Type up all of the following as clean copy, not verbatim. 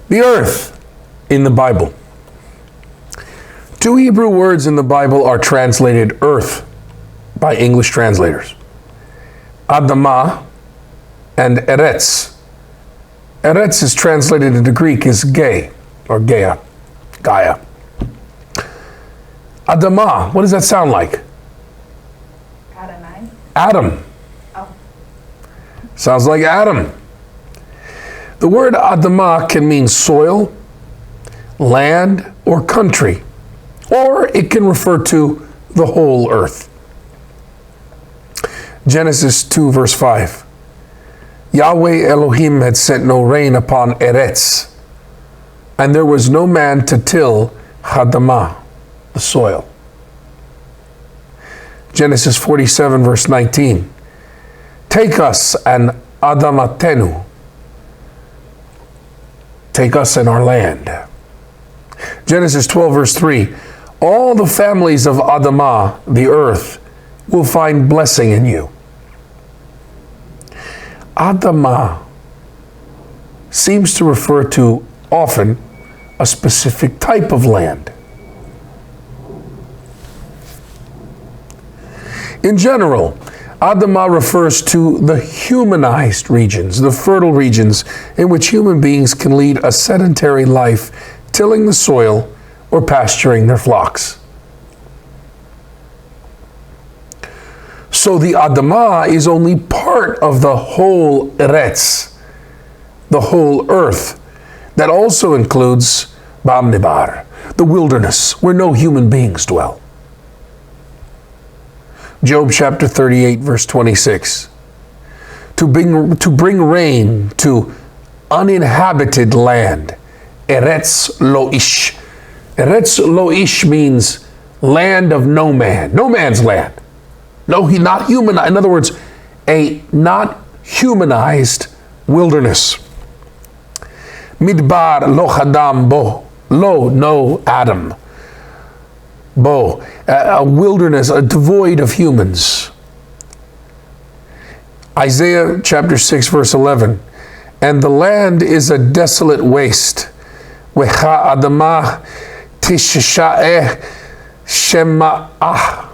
The earth in the Bible. Two Hebrew words in the Bible are translated earth by English translators. ădāmâ and ereș. Ereș is translated into Greek as gay or Gaia. ădāmâ, what does that sound like? Adam. Oh. Sounds like Adam. The word ădāmâ can mean soil, land, or country, or it can refer to the whole earth. Genesis 2 verse 5. Yahweh Elohim had sent no rain upon ereș, and there was no man to till ădāmâ, the soil. Genesis 47 verse 19. Take us and ădāmâtenu. Take us in our land. Genesis 12 verse 3. All the families of ădāmâ, the earth, will find blessing in you. ădāmâ seems to refer to often a specific type of land. In general, ădāmâ refers to the humanized regions, the fertile regions in which human beings can lead a sedentary life, tilling the soil or pasturing their flocks. So the ădāmâ is only part of the whole ereș, the whole earth, that also includes Bamnibar, the wilderness where no human beings dwell. Job chapter 38 verse 26. To bring rain to uninhabited land. Eretz lo ish. Eretz lo ish means land of no man. No man's land. No, not human. In other words, a not humanized wilderness. Midbar lo Adam bo. Lo, no Adam. Bo, a wilderness, a devoid of humans. Isaiah chapter 6 verse 11. And the land is a desolate waste. Wecha ădāmâ tishsha'eh shema'ah.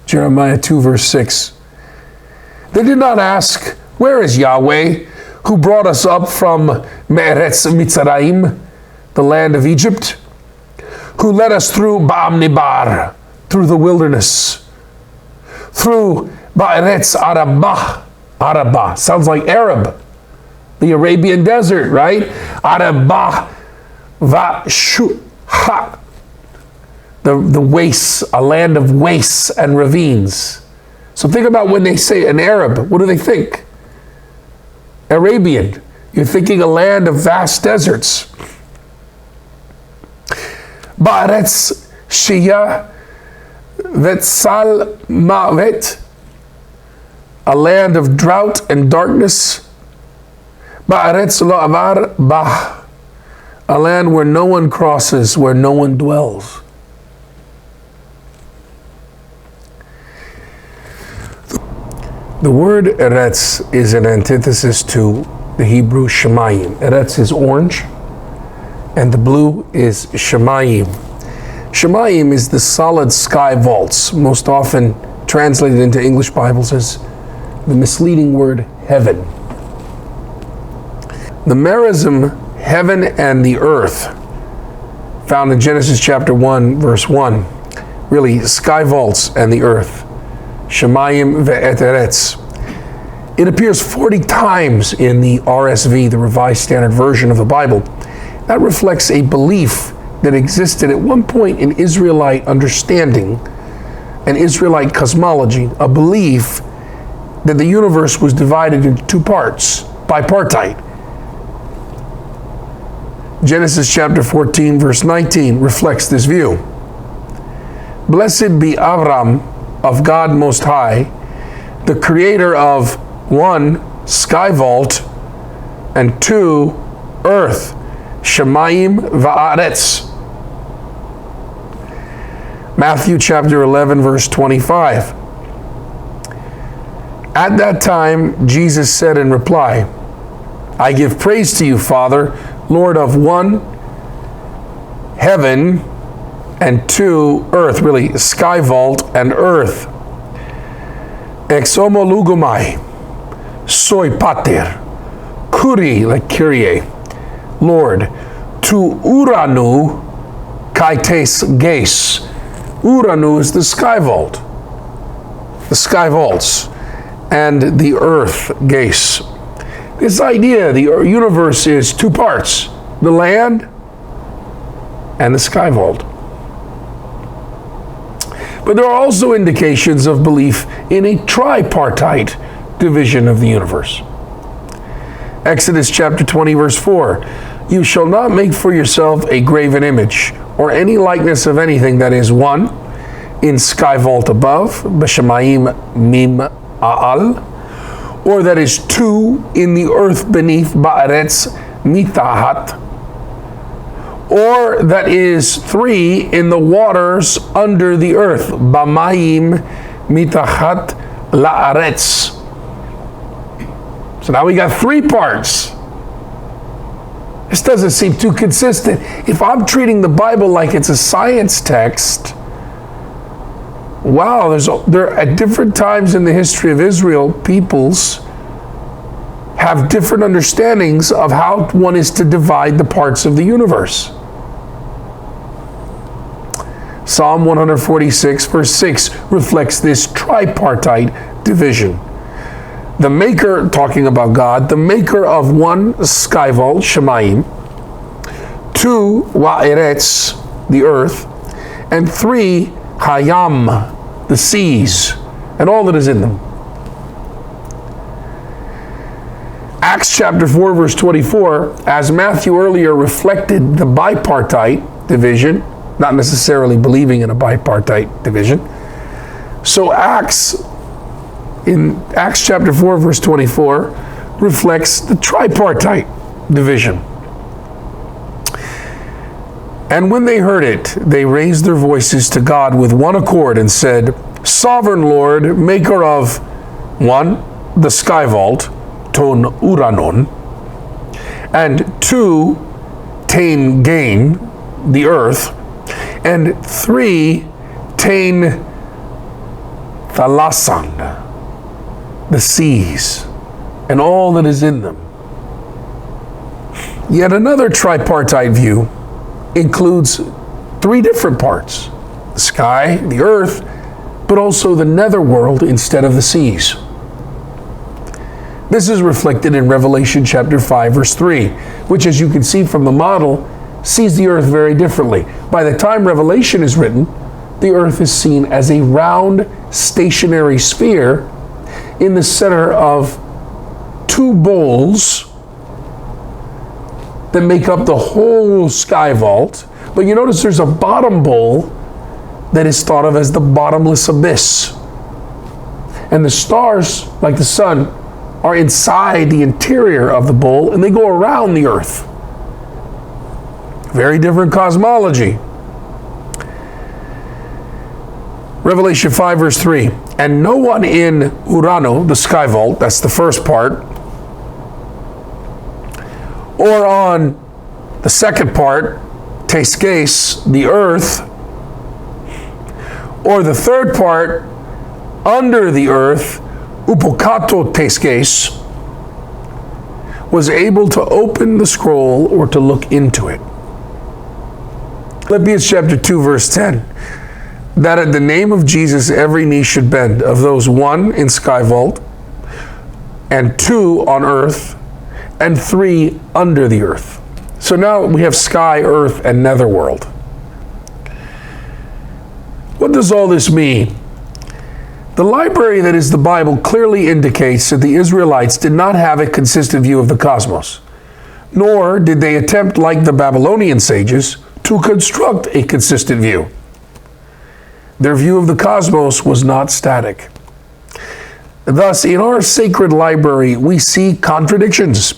Jeremiah 2 verse 6. They did not ask, where is Yahweh, who brought us up from Me'eretz Mitzrayim, the land of Egypt, who led us through Bamnibar, through the wilderness, through Ba'eretz Arabah. Arabah sounds like Arab, the Arabian desert, right? Arabah Vashuha, the wastes, a land of wastes and ravines. So think about when they say an Arab, what do they think? Arabian. You're thinking a land of vast deserts. Ba'aretz Shia Vetsal Ma'vet, a land of drought and darkness. Ba'aretz Lo Avar Bah, a land where no one crosses, where no one dwells. The word ereș is an antithesis to the Hebrew shemayim. Ereș is orange, and the blue is shemayim. Shemayim is the solid sky vaults, most often translated into English Bibles as the misleading word heaven. The merism, heaven and the earth, found in Genesis chapter 1, verse 1, really sky vaults and the earth. Shemayim ve'et ereș. It appears 40 times in the RSV, the Revised Standard Version of the Bible. That reflects a belief that existed at one point in Israelite understanding and Israelite cosmology, a belief that the universe was divided into two parts, bipartite. Genesis chapter 14, verse 19 reflects this view. Blessed be Avram, of God Most High, the creator of 1, sky vault, and 2, earth, shemayim va'aretz. Matthew chapter 11, verse 25. At that time, Jesus said in reply, I give praise to you, Father, Lord of one, heaven, and two, earth, really, sky vault and earth. Ex homo lugomai, soy pater, kuri, like Kyrie, Lord, tu uranu kaites geis. Uranu is the sky vault, the sky vaults, and the earth geis. This idea, the universe is two parts, the land and the sky vault. But there are also indications of belief in a tripartite division of the universe. Exodus chapter 20, verse 4, you shall not make for yourself a graven image or any likeness of anything that is one, in sky vault above, b'shamayim mim a'al, or that is two, in the earth beneath, ba'aretz mitahat, or that is three, in the waters under the earth, b'mayim mitahat la'aretz. So now we got three parts. This doesn't seem too consistent. If I'm treating the Bible like it's a science text, wow, there at different times in the history of Israel, peoples have different understandings of how one is to divide the parts of the universe. Psalm 146, verse 6 reflects this tripartite division. The maker, talking about God, the maker of one sky vault, Shemayim, two, Wa'eretz, the earth, and three, Hayam, the seas, and all that is in them. Acts chapter 4, verse 24, as Matthew earlier reflected the bipartite division, not necessarily believing in a bipartite division, so in Acts chapter 4, verse 24, reflects the tripartite division. And when they heard it, they raised their voices to God with one accord and said, Sovereign Lord, maker of one, the sky vault, ton uranon, and two, tain gain, the earth, and three, tain thalasan, the seas, and all that is in them. Yet another tripartite view includes three different parts: the sky, the earth, but also the netherworld instead of the seas. This is reflected in Revelation chapter 5, verse 3, which, as you can see from the model, sees the earth very differently. By the time Revelation is written, the earth is seen as a round, stationary sphere in the center of two bowls that make up the whole sky vault. But you notice there's a bottom bowl that is thought of as the bottomless abyss. And the stars, like the sun, are inside the interior of the bowl, and they go around the earth. Very different cosmology. Revelation 5, verse 3, and no one in Urano, the sky vault, that's the first part, or on the second part, Teskes, the earth, or the third part, under the earth, Upokato Teskes, was able to open the scroll or to look into it. Philippians chapter 2, verse 10. That at the name of Jesus every knee should bend, of those one in sky vault, and two on earth, and three under the earth. So now we have sky, earth, and netherworld. What does all this mean? The library that is the Bible clearly indicates that the Israelites did not have a consistent view of the cosmos, nor did they attempt, like the Babylonian sages, to construct a consistent view. Their view of the cosmos was not static. Thus, in our sacred library, we see contradictions,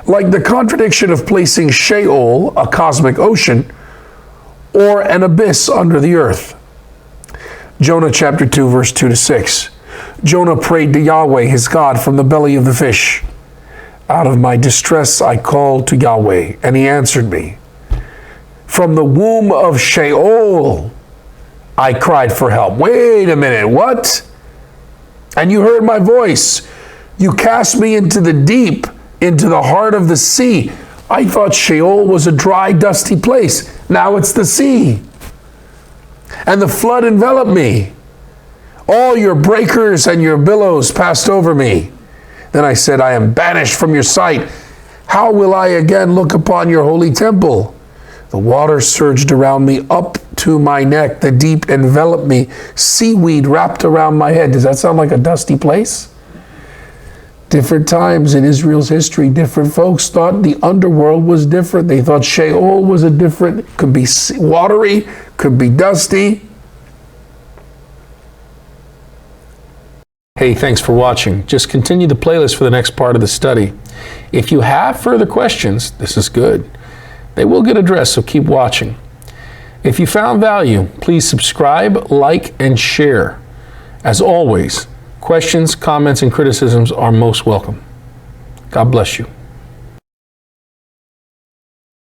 like the contradiction of placing Sheol, a cosmic ocean, or an abyss under the earth. Jonah chapter 2, verse 2 to 6. Jonah prayed to Yahweh, his God, from the belly of the fish. Out of my distress I called to Yahweh, and he answered me. From the womb of Sheol I cried for help. Wait a minute, what? And you heard my voice. You cast me into the deep, into the heart of the sea. I thought Sheol was a dry, dusty place. Now it's the sea. And the flood enveloped me. All your breakers and your billows passed over me. Then I said, I am banished from your sight. How will I again look upon your holy temple? The water surged around me up to my neck. The deep enveloped me. Seaweed wrapped around my head. Does that sound like a dusty place? Different times in Israel's history, different folks thought the underworld was different. They thought Sheol was a different, could be watery, could be dusty. Hey, thanks for watching. Just continue the playlist for the next part of the study. If you have further questions, this is good. They will get addressed, so keep watching. If you found value, please subscribe, like, and share. As always, questions, comments, and criticisms are most welcome. God bless you.